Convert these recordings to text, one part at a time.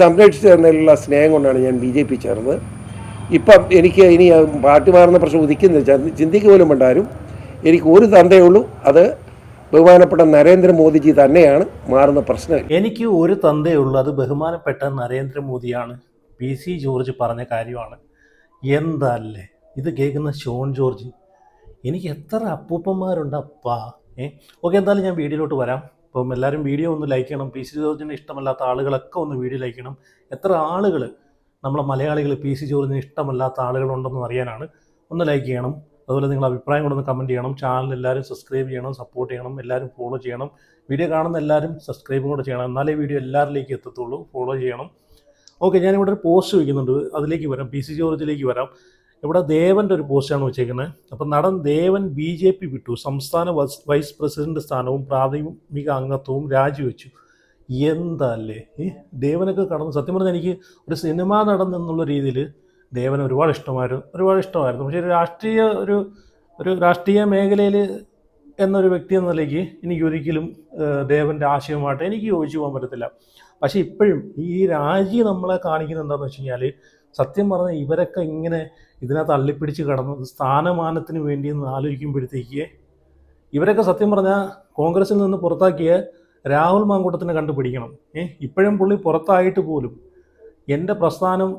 സംരക്ഷിച്ചു തന്നതിലുള്ള സ്നേഹം കൊണ്ടാണ് ഞാൻ BJP ചേർന്നത്. ഇപ്പം എനിക്ക് ഇനി പാർട്ടി മാറുന്ന പ്രശ്നം ഉദിക്കുന്നത് ചിന്തിക്കുക പോലും വേണ്ടാരും. എനിക്ക് ഒരു തന്തയുള്ളൂ, അത് ബഹുമാനപ്പെട്ട നരേന്ദ്രമോദിജി തന്നെയാണ്. മാറുന്ന പ്രശ്നം എനിക്ക് ഒരു തന്തയുള്ളൂ, അത് ബഹുമാനപ്പെട്ട നരേന്ദ്രമോദിയാണ്. PC ജോർജ് പറഞ്ഞ കാര്യമാണ്. എന്തല്ലേ ഇത് കേൾക്കുന്ന ഷോൺ ജോർജ്? എനിക്ക് എത്ര അപ്പൂപ്പന്മാരുണ്ട് അപ്പാ. ഓക്കെ, എന്തായാലും ഞാൻ വീഡിയോയിലോട്ട് വരാം. അപ്പം എല്ലാവരും വീഡിയോ ഒന്ന് ലൈക്ക് ചെയ്യണം. PC ജോർജിന് ഇഷ്ടമല്ലാത്ത ആളുകളൊക്കെ ഒന്ന് വീഡിയോ ലൈക്ക് ചെയ്യണം. എത്ര ആളുകൾ നമ്മളെ മലയാളികൾ PC ജോർജിന് ഇഷ്ടമല്ലാത്ത ആളുകളുണ്ടെന്ന് അറിയാനാണ്. ഒന്ന് ലൈക്ക് ചെയ്യണം. അതുപോലെ നിങ്ങൾ അഭിപ്രായം കൊണ്ടൊന്ന് കമൻറ്റ് ചെയ്യണം. ചാനൽ എല്ലാവരും സബ്സ്ക്രൈബ് ചെയ്യണം, സപ്പോർട്ട് ചെയ്യണം, എല്ലാവരും ഫോളോ ചെയ്യണം. വീഡിയോ കാണുന്ന എല്ലാവരും സബ്സ്ക്രൈബും കൂടെ ചെയ്യണം, എന്നാലേ വീഡിയോ എല്ലാവരിലേക്ക് എത്തത്തുള്ളൂ. ഫോളോ ചെയ്യണം. ഓക്കെ, ഞാനിവിടെ ഒരു പോസ്റ്റ് വയ്ക്കുന്നുണ്ട്, അതിലേക്ക് വരാം. PC ജോർജിലേക്ക് വരാം. ഇവിടെ ദേവൻ്റെ ഒരു പോസ്റ്റാണ് വെച്ചേക്കുന്നത്. അപ്പം നടൻ ദേവൻ BJP വിട്ടു, സംസ്ഥാന വൈസ് പ്രസിഡന്റ് സ്ഥാനവും പ്രാഥമിക അംഗത്വവും രാജിവെച്ചു. എന്തല്ലേ ദേവനൊക്കെ കടന്നു. സത്യം പറഞ്ഞാൽ എനിക്ക് ഒരു സിനിമാ നടൻ എന്നുള്ള രീതിയിൽ ദേവൻ ഒരുപാട് ഇഷ്ടമായിരുന്നു. പക്ഷേ ഒരു രാഷ്ട്രീയ മേഖലയിൽ എന്നൊരു വ്യക്തി എന്ന നിലയ്ക്ക് എനിക്ക് ഒരിക്കലും ദേവൻ്റെ ആശയവുമായിട്ട് എനിക്ക് യോജിച്ചു പോകാൻ പറ്റത്തില്ല. പക്ഷേ ഇപ്പോഴും ഈ രാജി നമ്മളെ കാണിക്കുന്നത് എന്താണെന്ന് വെച്ച് കഴിഞ്ഞാൽ, സത്യം പറഞ്ഞാൽ ഇവരൊക്കെ ഇങ്ങനെ ഇതിനകത്ത് അള്ളിപ്പിടിച്ച് കിടന്നത് സ്ഥാനമാനത്തിന് വേണ്ടിയെന്ന് ആലോചിക്കുമ്പോഴത്തേക്ക് ഇവരൊക്കെ സത്യം പറഞ്ഞാൽ കോൺഗ്രസിൽ നിന്ന് പുറത്താക്കിയ രാഹുൽ മാങ്കൂട്ടത്തിനെ കണ്ടുപിടിക്കണം. ഇപ്പോഴും പുള്ളി പുറത്തായിട്ട് പോലും എൻ്റെ പ്രസ്ഥാനം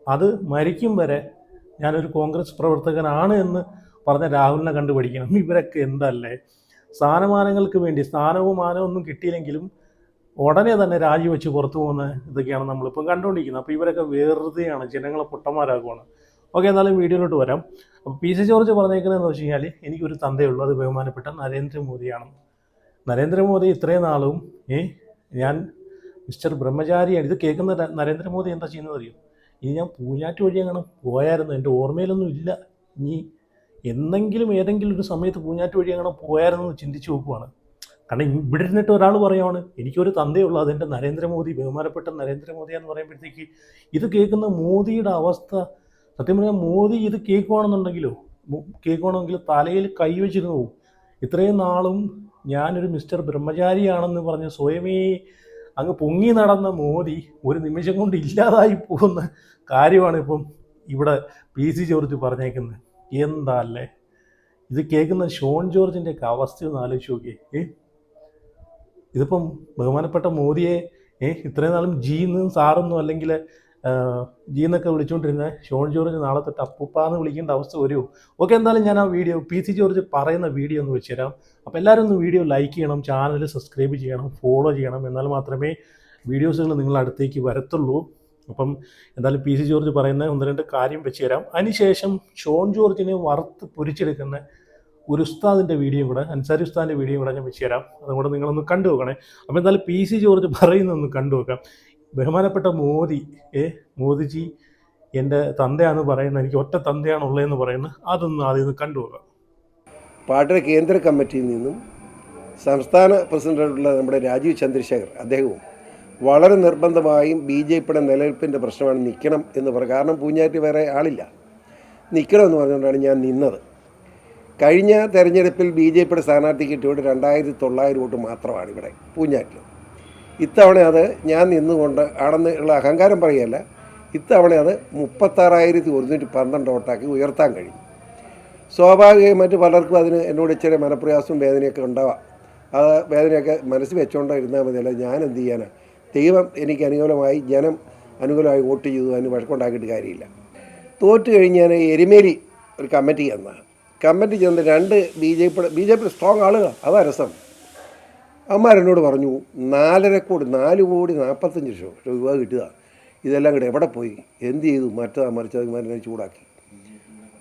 അത് മരിക്കും വരെ ഞാനൊരു കോൺഗ്രസ് പ്രവർത്തകനാണ് എന്ന് പറഞ്ഞ രാഹുലിനെ കണ്ടുപിടിക്കണം. ഇവരൊക്കെ എന്തല്ലേ സ്ഥാനമാനങ്ങൾക്ക് വേണ്ടി, സ്ഥാനവും മാനവും ഒന്നും കിട്ടിയില്ലെങ്കിലും ഉടനെ തന്നെ രാജിവെച്ച് പുറത്തു പോകുന്ന ഇതൊക്കെയാണ് നമ്മളിപ്പം കണ്ടുകൊണ്ടിരിക്കുന്നത്. അപ്പോൾ ഇവരൊക്കെ വെറുതെയാണ്, ജനങ്ങളെ പൊട്ടന്മാരാക്കുവാണ്. ഓക്കെ, എന്നാലും വീഡിയോയിലോട്ട് വരാം. അപ്പോൾ PC ജോർജ് പറഞ്ഞേക്കുന്നതെന്ന് വെച്ച് കഴിഞ്ഞാൽ, എനിക്കൊരു തന്തയുള്ളൂ, അത് ബഹുമാനപ്പെട്ട നരേന്ദ്രമോദിയാണ്. നരേന്ദ്രമോദി ഇത്രയും നാളും ഞാൻ മിസ്റ്റർ ബ്രഹ്മചാരിയാണ്. ഇത് കേൾക്കുന്ന നരേന്ദ്രമോദി എന്താ ചെയ്യുന്നത് അറിയോ? ഇനി ഞാൻ പൂഞ്ഞാറ്റ് വഴി അങ്ങനെ പോയായിരുന്നു, എൻ്റെ ഓർമ്മയിലൊന്നും ഇല്ല. ഇനി എന്തെങ്കിലും ഏതെങ്കിലും ഒരു സമയത്ത് പൂഞ്ഞാറ്റ് വഴി അങ്ങനെ പോയായിരുന്നു എന്ന് ചിന്തിച്ച് നോക്കുവാണ്. കാരണം ഇവിടെ ഇരുന്നിട്ട് ഒരാൾ പറയുവാണ് എനിക്കൊരു തന്തയുള്ളൂ, അതെൻ്റെ നരേന്ദ്രമോദി, ബഹുമാനപ്പെട്ട നരേന്ദ്രമോദിയാന്ന് പറയുമ്പോഴത്തേക്ക് ഇത് കേൾക്കുന്ന മോദിയുടെ അവസ്ഥ, സത്യം പറഞ്ഞാൽ മോദി ഇത് കേൾക്കുവാണെങ്കിൽ തലയിൽ കൈവച്ചിരുന്നു പോകും. ഇത്രയും നാളും ഞാനൊരു മിസ്റ്റർ ബ്രഹ്മചാരിയാണെന്ന് പറഞ്ഞ് സ്വയമേ അങ്ങ് പൊങ്ങി നടന്ന മോദി ഒരു നിമിഷം കൊണ്ട് ഇല്ലാതായി പോകുന്ന കാര്യമാണ് ഇപ്പം ഇവിടെ PC ജോർജ് പറഞ്ഞേക്കുന്നത്. എന്താ അല്ലേ ഇത് കേൾക്കുന്ന ഷോൺ ജോർജിൻ്റെയൊക്കെ അവസ്ഥ ഒന്ന് ആലോചിച്ച് നോക്കിയേ. ഇതിപ്പം ബഹുമാനപ്പെട്ട മോദിയെ ഇത്രയും നാളും ജീന്നും സാറെന്നും അല്ലെങ്കിൽ ജീന്നൊക്കെ വിളിച്ചുകൊണ്ടിരുന്ന ഷോൺ ജോർജ് നാളെ തൊട്ട് അപ്പൂപ്പാന്ന് വിളിക്കേണ്ട അവസ്ഥ വരുമോ? ഓക്കെ, എന്തായാലും ഞാൻ ആ വീഡിയോ PC ജോർജ് പറയുന്ന വീഡിയോ ഒന്ന് വെച്ചുതരാം. അപ്പോൾ എല്ലാവരും ഒന്ന് വീഡിയോ ലൈക്ക് ചെയ്യണം, ചാനൽ സബ്സ്ക്രൈബ് ചെയ്യണം, ഫോളോ ചെയ്യണം, എന്നാൽ മാത്രമേ വീഡിയോസുകൾ നിങ്ങളുടെ അടുത്തേക്ക് വരത്തുള്ളൂ. അപ്പം എന്തായാലും PC ജോർജ് പറയുന്ന ഒന്ന് രണ്ട് കാര്യം വെച്ച് തരാം. അതിനുശേഷം ഷോൺ ജോർജിനെ വറുത്ത് പൊരിച്ചെടുക്കുന്ന ഒരു ഉസ്താദിൻ്റെ വീഡിയോ കൂടെ, അൻസാരി ഉസ്താദിൻ്റെ വീഡിയോ കൂടെ ഞാൻ വെച്ച് തരാം. അതുകൂടെ നിങ്ങളൊന്ന് കണ്ടു നോക്കണേ. അപ്പോൾ എന്തായാലും PC ജോർജ് പറയുന്നൊന്ന് കണ്ടു നോക്കാം. ബഹുമാനപ്പെട്ട മോദിജി എൻ്റെ തന്തയാണെന്ന് പറയുന്നത്, എനിക്ക് ഒറ്റ തന്തയാണുള്ളതെന്ന് പറയുന്നത്, അതൊന്ന് ആദ്യം ഒന്ന് കണ്ടു നോക്കാം. പാർട്ടിയുടെ കേന്ദ്ര കമ്മിറ്റിയിൽ നിന്നും സംസ്ഥാന പ്രസിഡന്റായിട്ടുള്ള നമ്മുടെ രാജീവ് ചന്ദ്രശേഖർ അദ്ദേഹവും വളരെ നിർബന്ധമായും BJPയുടെ നിലനിൽപ്പിൻ്റെ പ്രശ്നമാണ്, നിൽക്കണം എന്ന് പറയും. കാരണം പൂഞ്ഞാറ്റ് വേറെ ആളില്ല, നിൽക്കണമെന്ന് പറഞ്ഞുകൊണ്ടാണ് ഞാൻ നിന്നത്. കഴിഞ്ഞ തെരഞ്ഞെടുപ്പിൽ BJPയുടെ സ്ഥാനാർത്ഥി കിട്ടിയോട് 2900 വോട്ട് മാത്രമാണ് ഇവിടെ പൂഞ്ഞാറ്റിൽ. ഇത്തവണ അത് ഞാൻ നിന്നുകൊണ്ട് ആണെന്ന് ഉള്ള അഹങ്കാരം പറയുകയല്ല, ഇത്തവണ അത് 36,112 വോട്ടാക്കി ഉയർത്താൻ കഴിയും. സ്വാഭാവികമായി മറ്റ് പലർക്കും അതിന് എന്നോട് ഇച്ചിരി മനപ്രയാസവും വേദനയൊക്കെ ഉണ്ടാവാം. അത് വേദനയൊക്കെ മനസ്സിൽ വെച്ചുകൊണ്ട് ഇരുന്നാൽ മതിയല്ല, ഞാൻ എന്ത് ചെയ്യാനാണ്? ദൈവം എനിക്ക് അനുകൂലമായി, ജനം അനുകൂലമായി വോട്ട് ചെയ്തു, അതിന് വഴക്കുണ്ടാക്കിയിട്ട് കാര്യമില്ല. തോറ്റ് കഴിഞ്ഞ് ഞാൻ എരുമേലി ഒരു കമ്മിറ്റി കമ്മിറ്റി ചെന്ന് 2 BJP സ്ട്രോങ് ആളുകളാണ്. അതാ രസം. അമ്മമാരെന്നോട് പറഞ്ഞു 4,45 രൂപ കിട്ടുക, ഇതെല്ലാം കൂടെ എവിടെ പോയി, എന്ത് ചെയ്തു, മറിച്ചത് ചൂടാക്കി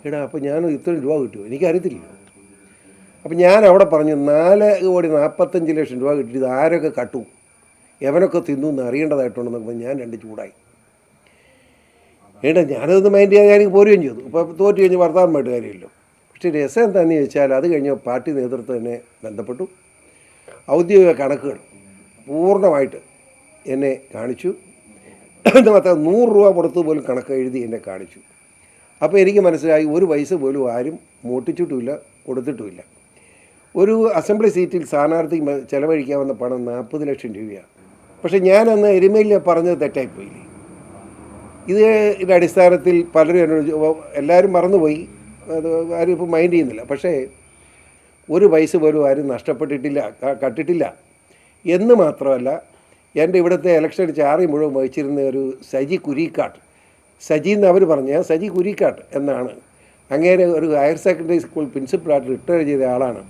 എടാ. അപ്പോൾ ഞാൻ ഇത്രയും രൂപ കിട്ടുമോ എനിക്കറിയത്തില്ല. അപ്പം ഞാൻ അവിടെ പറഞ്ഞു 4,45 രൂപ കിട്ടി, ഇത് ആരൊക്കെ കട്ടു, എവനൊക്കെ തിന്നു എന്ന് അറിയേണ്ടതായിട്ടുണ്ടെന്നൊക്കെ ഞാൻ 2 ചൂടായി. ഞാനതൊന്ന് മൈൻഡ് ചെയ്യാൻ എനിക്ക് പോരുകയും ചെയ്തു. ഇപ്പോൾ തോറ്റ് കഴിഞ്ഞ് വർത്തമാനമായിട്ട് കാര്യമില്ലല്ലോ. പക്ഷേ രസം എന്താണെന്ന് ചോദിച്ചാൽ, അത് കഴിഞ്ഞ് പാർട്ടി നേതൃത്വം എന്നെ ബന്ധപ്പെട്ടു. ഔദ്യോഗിക കണക്കുകൾ പൂർണ്ണമായിട്ട് എന്നെ കാണിച്ചു. മാത്രം 100 രൂപ പുറത്ത് പോലും കണക്ക് എഴുതി എന്നെ കാണിച്ചു. അപ്പോൾ എനിക്ക് മനസ്സിലായി, ഒരു പൈസ പോലും ആരും മോട്ടിച്ചിട്ടുമില്ല, കൊടുത്തിട്ടുമില്ല. ഒരു അസംബ്ലി സീറ്റിൽ സ്ഥാനാർത്ഥി ചിലവഴിക്കാവുന്ന പണം 40 ലക്ഷം രൂപയാണ്. പക്ഷെ ഞാനന്ന് എരുമയിൽ പറഞ്ഞത് തെറ്റായിപ്പോയില്ലേ? ഇതിൻ്റെ അടിസ്ഥാനത്തിൽ പലരും എന്നോട് എല്ലാവരും മറന്നുപോയി, അത് ആരും ഇപ്പോൾ മൈൻഡ് ചെയ്യുന്നില്ല. പക്ഷേ ഒരു പൈസ പോലും ആരും നഷ്ടപ്പെട്ടിട്ടില്ല, കട്ടിട്ടില്ല എന്ന് മാത്രമല്ല, എൻ്റെ ഇവിടുത്തെ ഇലക്ഷൻ ചാറി മുഴുവൻ വഹിച്ചിരുന്ന ഒരു സജി കുരിക്കാട്ട്, സജി എന്ന് അവർ പറഞ്ഞ സജി കുരിക്കാട്ട് എന്നാണ്. അങ്ങേരെ ഒരു ഹയർ സെക്കൻഡറി സ്കൂൾ പ്രിൻസിപ്പളായിട്ട് റിട്ടയർ ചെയ്ത ആളാണ്.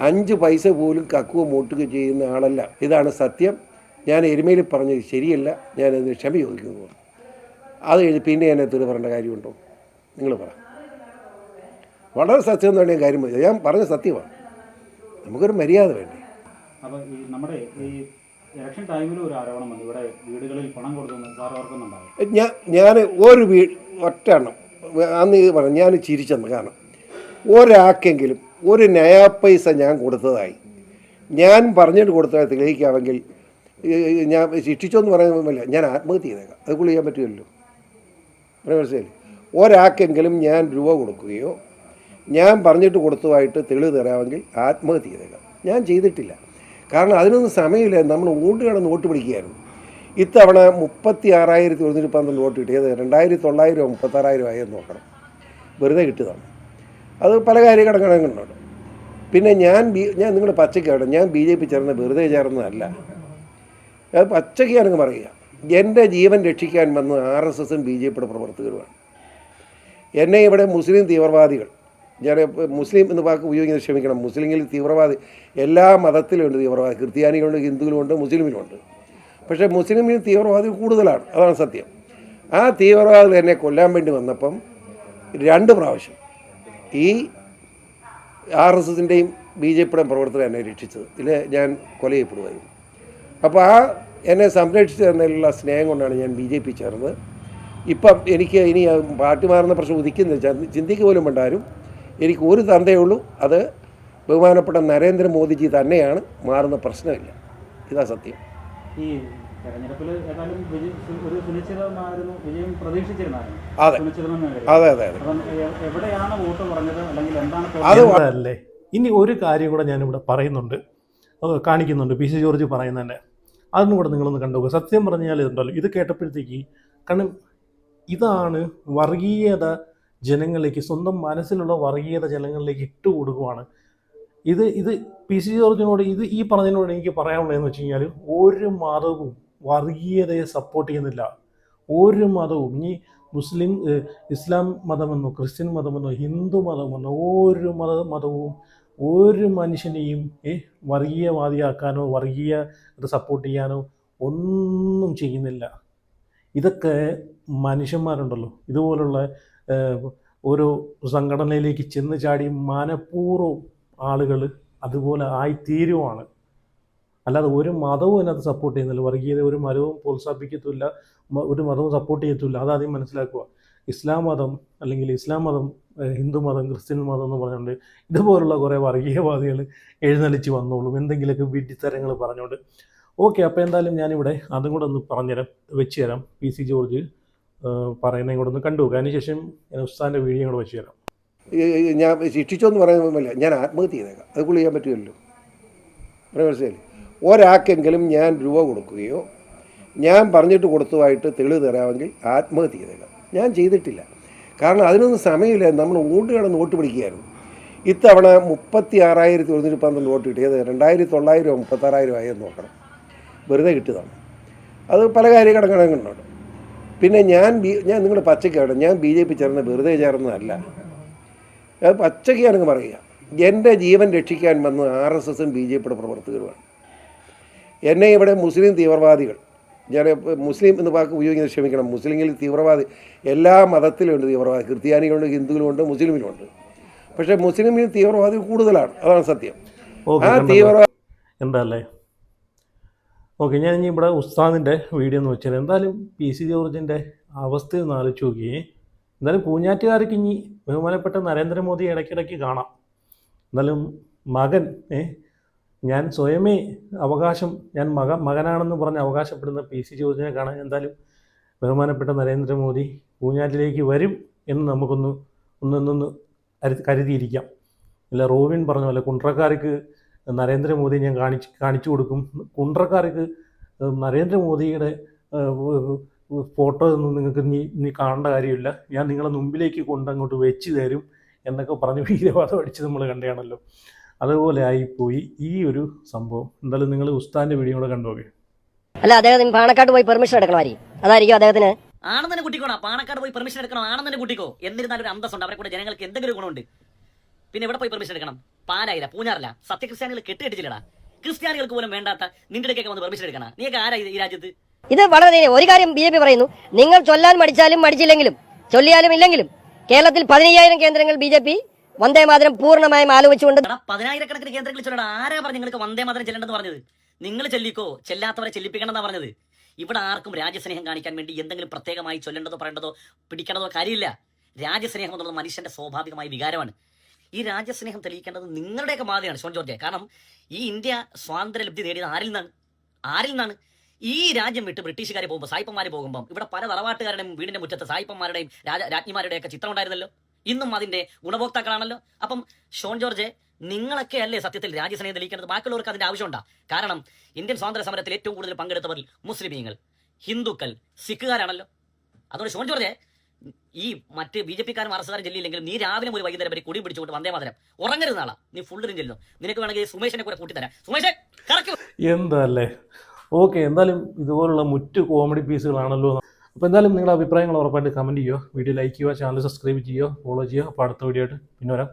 5 പൈസ പോലും കക്കുകയോ മൂട്ടുകയോ ചെയ്യുന്ന ആളല്ല. ഇതാണ് സത്യം. ഞാൻ എരുമയിൽ പറഞ്ഞത് ശരിയല്ല, ഞാനതിന് ക്ഷമ ചോദിക്കുന്നു. അത് കഴിഞ്ഞ് പിന്നെ എന്നെ തെറി പറയേണ്ട കാര്യമുണ്ടോ? നിങ്ങൾ പറ. വളരെ സത്യം എന്ന് പറഞ്ഞ കാര്യം മതി. ഞാൻ പറഞ്ഞ സത്യമാണ്. നമുക്കൊരു മര്യാദ വേണ്ടേ? അപ്പോൾ ഈ നമ്മുടെ ഈ ഇലക്ഷൻ ടൈമിൽ ഒരു ആരോപണം വന്നു, ഇവിടെ വീടുകളിൽ പണം കൊടുക്കുന്നു, സാർ ഓർക്കുന്നുണ്ടാവും. ഞാൻ ഒരു ഒറ്റ എണ്ണം അന്ന് ഇത് പറഞ്ഞു, ഞാൻ ചിരിച്ചെന്ന്. കാരണം ഒരാൾക്കെങ്കിലും ഒരു നയാ പൈസ ഞാൻ കൊടുത്തതായി ഞാൻ പറഞ്ഞിട്ട് കൊടുത്തതായി തെളിയിക്കാമെങ്കിൽ ഞാൻ ശിക്ഷിച്ചോന്ന് പറയുന്നില്ല, ഞാൻ ആത്മഹത്യ ചെയ്തേക്കാം. അത് ചെയ്യാൻ പറ്റുമല്ലോ. മനസ്സിലായില്ലേ? ഒരാൾക്കെങ്കിലും ഞാൻ രൂപ കൊടുക്കുകയോ ഞാൻ പറഞ്ഞിട്ട് കൊടുത്തതായിട്ട് തെളിവ് തരാമെങ്കിൽ ആത്മഹത്യ ചെയ്തേക്കാം. ഞാൻ ചെയ്തിട്ടില്ല. കാരണം അതിനൊന്നും സമയമില്ല. നമ്മൾ ഓട്ട് കിടന്ന് വോട്ട് പിടിക്കുകയായിരുന്നു. ഇത്തവണ 36,112 വോട്ട് കിട്ടിയത് 2,900 36,000 ആയെന്ന് നോക്കണം. വെറുതെ കിട്ടിയതാണ്. അത് പല കാര്യഘടകങ്ങളുണ്ട്. പിന്നെ ഞാൻ നിങ്ങളുടെ പച്ചക്കാണ്, ഞാൻ BJP ചേർന്ന് വെറുതെ ചേർന്നതല്ല. അത് പച്ചക്കാണെന്ന് പറയുക. എൻ്റെ ജീവൻ രക്ഷിക്കാൻ വന്ന RSSും BJPയുടെ പ്രവർത്തകരുമാണ്. എന്നെ ഇവിടെ മുസ്ലിം തീവ്രവാദികൾ, ഞാൻ മുസ്ലിം എന്ന് വാക്ക് ഉപയോഗിക്കുന്നത് ക്ഷമിക്കണം, മുസ്ലിങ്ങളിൽ തീവ്രവാദി എല്ലാ മതത്തിലുമുണ്ട് തീവ്രവാദി. ക്രിസ്ത്യാനികളുണ്ട്, ഹിന്ദുക്കളുമുണ്ട്, മുസ്ലിമിലുമുണ്ട്. പക്ഷേ മുസ്ലിമിൽ തീവ്രവാദി കൂടുതലാണ്, അതാണ് സത്യം. ആ തീവ്രവാദികൾ എന്നെ കൊല്ലാൻ വേണ്ടി വന്നപ്പം 2 പ്രാവശ്യം ഈ RSSിൻ്റെയും BJPയുടെയും പ്രവർത്തകർ എന്നെ രക്ഷിച്ചത്. ഇതിൽ ഞാൻ കൊല ചെയ്യപ്പെടുമായിരുന്നു. അപ്പോൾ ആ എന്നെ സംരക്ഷിച്ചു തന്നതിലുള്ള സ്നേഹം കൊണ്ടാണ് ഞാൻ BJP ചേർന്നത്. ഇപ്പം എനിക്ക് ഇനി പാർട്ടി മാറുന്ന പ്രശ്നം ഉദിക്കുന്നില്ല, ചിന്തിക്ക് പോലും വേണ്ടാരും. എനിക്ക് ഒരു തന്തയേ ഉള്ളൂ, അത് ബഹുമാനപ്പെട്ട നരേന്ദ്രമോദിജി തന്നെയാണ്. മാറുന്ന പ്രശ്നമില്ല. ഇതാ സത്യം. ഈ തെരഞ്ഞെടുപ്പിൽ ഏതായാലും ഒരു സുനിശ്ചിതമായിരുന്നു, വിജയം പ്രതീക്ഷിച്ചിരുന്നായിരുന്നു. അതെ അതെ അതെ അതെ. എവിടെയാണ് വോട്ട് പറഞ്ഞത്, അല്ലെങ്കിൽ എന്താണ് അതല്ലേ? ഇനി ഒരു കാര്യം കൂടെ ഞാനിവിടെ പറയുന്നുണ്ട്, കാണിക്കുന്നുണ്ട്. PC ജോർജ് പറയുന്നതന്നെ, അതൊന്നും കൂടെ നിങ്ങളൊന്ന് കണ്ടുപോകുക. സത്യം പറഞ്ഞാൽ ഇതുണ്ടല്ലോ, ഇത് കേട്ടപ്പോഴത്തേക്ക്, കാരണം ഇതാണ് വർഗീയത ജനങ്ങളിലേക്ക്, സ്വന്തം മനസ്സിലുള്ള വർഗീയത ജനങ്ങളിലേക്ക് ഇട്ട് കൊടുക്കുവാണ്. ഇത് PC ജോർജിനോട് ഈ പറഞ്ഞതിനോട് എനിക്ക് പറയാനുള്ളതെന്ന് വെച്ച് കഴിഞ്ഞാൽ, ഒരു മതവും വർഗീയതയെ സപ്പോർട്ട് ചെയ്യുന്നില്ല. ഒരു മതവും, ഇനി മുസ്ലിം ഇസ്ലാം മതമെന്നോ ക്രിസ്ത്യൻ മതമെന്നോ ഹിന്ദു മതമെന്നോ ഒരു മതവും ഒരു മനുഷ്യനെയും വർഗീയവാദിയാക്കാനോ വർഗീയത സപ്പോർട്ട് ചെയ്യാനോ ഒന്നും ചെയ്യുന്നില്ല. ഇതൊക്കെ മനുഷ്യന്മാരുണ്ടല്ലോ, ഇതുപോലുള്ള ഓരോ സംഘടനയിലേക്ക് ചെന്ന് ചാടി മനഃപൂർവ്വം ആളുകൾ അതുപോലെ ആയിത്തീരുവാണ്. അല്ലാതെ ഒരു മതവും അതിനകത്ത് സപ്പോർട്ട് ചെയ്യുന്നില്ല. വർഗീയത ഒരു മതവും പ്രോത്സാഹിപ്പിക്കത്തില്ല, ഒരു മതവും സപ്പോർട്ട് ചെയ്യത്തില്ല. അതാദ്യം മനസ്സിലാക്കുക. ഇസ്ലാം മതം, അല്ലെങ്കിൽ ഇസ്ലാം മതം, ഹിന്ദു മതം, ക്രിസ്ത്യൻ മതം എന്ന് പറഞ്ഞുകൊണ്ട് ഇതുപോലുള്ള കുറേ വർഗീയവാദികൾ എഴുന്നള്ളിച്ച് വന്നോളും, എന്തെങ്കിലുമൊക്കെ വിഡ്ഢിത്തരങ്ങൾ പറഞ്ഞുകൊണ്ട്. ഓക്കെ, അപ്പോൾ എന്തായാലും ഞാനിവിടെ അതും കൂടെ ഒന്ന് പറഞ്ഞുതരാം, വെച്ച് തരാം. PC ജോർജ് പറയുന്നതും കൂടെ ഒന്ന് കണ്ടു. അതിനുശേഷം ഉസ്താദിൻ്റെ വീഡിയോ കൂടെ വെച്ച് തരാം. ഞാൻ ശിക്ഷിച്ചോന്ന് പറയുന്നില്ല, ഞാൻ ആത്മഹത്യ ചെയ്തേക്കാം. അത് ചെയ്യാൻ പറ്റുമല്ലോ. മനസ്സിലായില്ലേ? ഒരാൾക്കെങ്കിലും ഞാൻ രൂപ കൊടുക്കുകയോ ഞാൻ പറഞ്ഞിട്ട് കൊടുത്തതായിട്ട് തെളിവ് തരാമെങ്കിൽ ആത്മഹത്യ ചെയ്തേക്കാം. ഞാൻ ചെയ്തിട്ടില്ല. കാരണം അതിനൊന്നും സമയമില്ല. നമ്മൾ ഓട്ട് കിടന്ന് വോട്ട് പിടിക്കുകയായിരുന്നു. ഇത്തവണ 36,112 വോട്ട് കിട്ടിയത് 2,900 36,000 ആയെന്ന് നോക്കണം. വെറുതെ കിട്ടിയതാണ്. അത് പല കാര്യഘടകങ്ങളുണ്ട്. പിന്നെ ഞാൻ നിങ്ങളുടെ പച്ചക്കാണ്, ഞാൻ BJP ചേർന്ന് വെറുതെ ചേർന്നതല്ല. അത് പച്ചക്കാണെന്ന് പറയുക. എൻ്റെ ജീവൻ രക്ഷിക്കാൻ വന്ന RSSും BJPയുടെ പ്രവർത്തകരുമാണ്. എന്നെ ഇവിടെ മുസ്ലിം തീവ്രവാദികൾ, ഞാൻ മുസ്ലിം എന്ന് വാക്ക് ഉപയോഗിക്കുന്നത് ക്ഷമിക്കണം, മുസ്ലിങ്ങളിൽ തീവ്രവാദി എല്ലാ മതത്തിലുമുണ്ട് തീവ്രവാദി. ക്രിസ്ത്യാനികളുണ്ട്, ഹിന്ദുക്കളുമുണ്ട്, മുസ്ലിമിലുമുണ്ട്. പക്ഷേ മുസ്ലിമിൽ തീവ്രവാദി കൂടുതലാണ്, അതാണ് സത്യം. ആ തീവ്രവാദി എന്താല്ലേ? ഓക്കെ, ഞാൻ ഇനി ഇവിടെ ഉസ്താദിൻ്റെ വീഡിയോ എന്ന് വെച്ചാൽ, എന്തായാലും PC ജോർജിൻ്റെ അവസ്ഥ ഒന്ന് ആലോചിച്ച് നോക്കിയേ. എന്തായാലും പൂഞ്ഞാറ്റുകാർക്ക് ഇനി ബഹുമാനപ്പെട്ട നരേന്ദ്രമോദി ഇടയ്ക്കിടയ്ക്ക് കാണാം. എന്നാലും മകൻ ഞാൻ സ്വയമേ ഞാൻ മകനാണെന്ന് പറഞ്ഞ് അവകാശപ്പെടുന്ന PC ജോർജിനെ കാണാൻ എന്തായാലും ബഹുമാനപ്പെട്ട നരേന്ദ്രമോദി പൂഞ്ഞാറ്റിലേക്ക് വരും എന്ന് നമുക്കൊന്ന് കരുതിയിരിക്കാം. അല്ല, റോവിൻ പറഞ്ഞ പോലെ കുണ്ട്രക്കാർക്ക് നരേന്ദ്രമോദി ഞാൻ കാണിച്ചു കൊടുക്കും, കുണ്ട്രക്കാർക്ക് നരേന്ദ്രമോദിയുടെ ഫോട്ടോ ഒന്നും നിങ്ങൾക്ക് നീ കാണേണ്ട കാര്യമില്ല, ഞാൻ നിങ്ങളെ മുമ്പിലേക്ക് കൊണ്ടങ്ങോട്ട് വെച്ച് തരും എന്നൊക്കെ പറഞ്ഞ് വീരവാദം അടിച്ച് നമ്മൾ കണ്ടതാണല്ലോ. അതുപോലെ ആയിപ്പോയി ഈ ഒരു സംഭവം. എന്തായാലും നിങ്ങൾ ഉസ്താദിൻ്റെ വീഡിയോ കൂടെ കണ്ടുപോകെ. അല്ല, അദ്ദേഹത്തിന് പാണക്കാട് പോയി പെർമിഷൻ എടുക്കണമായിരിക്കും, അതായിരിക്കും അദ്ദേഹത്തിന്. ആണെന്നെ കുട്ടിക്കോണോ, പാണക്കാട് പോയി പെർമിഷൻ എടുക്കണം, ആണെന്നെ കുട്ടിക്കോ. എന്നിരുന്നാലും ഒരു അന്തസ്സുണ്ട്, അവരെ കൂടെ ജനങ്ങൾക്ക് എന്തെങ്കിലും ഗുണമുണ്ട്. പിന്നെ എവിടെ പോയി പെർമിഷൻ എടുക്കണം? പാലായില്ല, പൂഞ്ഞാറില്ല. സത്യക്രിസ്ത്യാനികൾ കെട്ടിട്ടില്ലടാ. ക്രിസ്ത്യാനികൾക്ക് പോലും വേണ്ടാത്ത നിന്റെ ഇടയ്ക്കൊക്കെ വന്ന് പെർമിഷൻ എടുക്കണം. നീയൊക്കെ ആരാ ഈ രാജ്യത്ത്? ഇത് വളരെ ഒരു കാര്യം BJP പറയുന്നു, നിങ്ങൾ ചൊല്ലാൻ മടിച്ചാലും മടിച്ചില്ലെങ്കിലും ചൊല്ലിയാലും ഇല്ലെങ്കിലും കേരളത്തിൽ 15,000 കേന്ദ്രങ്ങൾ BJP വന്ദേ മാതരം പൂർണ്ണമായും ആലോചിച്ചുകൊണ്ട് 10,000 കേന്ദ്രങ്ങളിൽ ചൊല്ലണം. ആരാ പറഞ്ഞു നിങ്ങൾക്ക് വന്ദേ മാതരം ചെല്ലേണ്ടെന്ന് പറഞ്ഞത്? നിങ്ങൾ ചെല്ലിക്കോ, ചെല്ലാത്തവരെ ചെല്ലിപ്പിക്കണം എന്നാ പറഞ്ഞത്. ഇവിടെ ആർക്കും രാജ്യസ്നേഹം കാണിക്കാൻ വേണ്ടി എന്തെങ്കിലും പ്രത്യേകമായി ചൊല്ലേണ്ടതോ പറയേണ്ടതോ പിടിക്കേണ്ടതോ കാര്യമില്ല. രാജ്യസ്നേഹം എന്നുള്ളത് മനുഷ്യന്റെ സ്വാഭാവികമായ വികാരമാണ്. ഈ രാജ്യസ്നേഹം തെളിയിക്കേണ്ടത് നിങ്ങളുടെയൊക്കെ ബാധയാണ് ഷോൺ ജോർജ്. കാരണം ഈ ഇന്ത്യ സ്വാതന്ത്ര്യ ലബ്ധി നേടിയത് ആരിൽ നിന്നാണ്? ഈ രാജ്യം വിട്ട് ബ്രിട്ടീഷുകാരെ പോകുമ്പോൾ, സായിപ്പന്മാർ പോകുമ്പോൾ ഇവിടെ പല തറവാട്ടുകാരുടെയും വീടിന്റെ മുറ്റത്ത് സായിപ്പന്മാരുടെയും രാജ്ഞിമാരുടെയൊക്കെ ചിത്രം ഉണ്ടായിരുന്നല്ലോ. ഇന്നും അതിന്റെ ഗുണഭോക്താക്കളാണല്ലോ. അപ്പം ഷോൺ ജോർജ്, നിങ്ങളൊക്കെ അല്ലേ സത്യത്തിൽ രാജ്യസ്നേഹം തെളിയിക്കേണ്ടത്? ബാക്കിയുള്ളവർക്ക് അതിന്റെ ആവശ്യമുണ്ടാ? കാരണം ഇന്ത്യൻ സ്വാതന്ത്ര്യ സമരത്തിൽ ഏറ്റവും കൂടുതൽ പങ്കെടുത്തവരിൽ മുസ്ലിമീങ്ങൾ, ഹിന്ദുക്കൾ, സിഖുകാരാണല്ലോ. അതുകൊണ്ട് ഷോൺ ജോർജ്, ഈ മറ്റ് BJP-ക്കാരും RS-കാരും ചെല്ലിയില്ലെങ്കിലും നീ രാവിലെ ഒരു വൈകുന്നേരം വരെ കുടി പിടിച്ചുകൊണ്ട് വന്ദേ മാതരം ഉറങ്ങരുത് നാളെ. നീ ഫുള്ളിനും ചെല്ലുന്നു. നിനക്ക് വേണമെങ്കിൽ സുമേഷിനെ കൂടെ കൂട്ടിത്തരാം. സുമേഷ് കറക്റ്റ്. എന്തല്ലേ. ഓക്കെ, എന്തായാലും ഇതുപോലുള്ള മുറ്റ് കോമഡി പീസുകളാണല്ലോ. അപ്പോൾ എന്തായാലും നിങ്ങളുടെ അഭിപ്രായങ്ങൾ ഉറപ്പായിട്ട് കമൻറ്റ് ചെയ്യുക, വീഡിയോ ലൈക്ക് ചെയ്യുക, ചാനൽ സബ്സ്ക്രൈബ് ചെയ്യുക, ഫോളോ ചെയ്യുക. അപ്പോൾ അടുത്ത വീഡിയോ ആയിട്ട് പിന്നെ വരാം.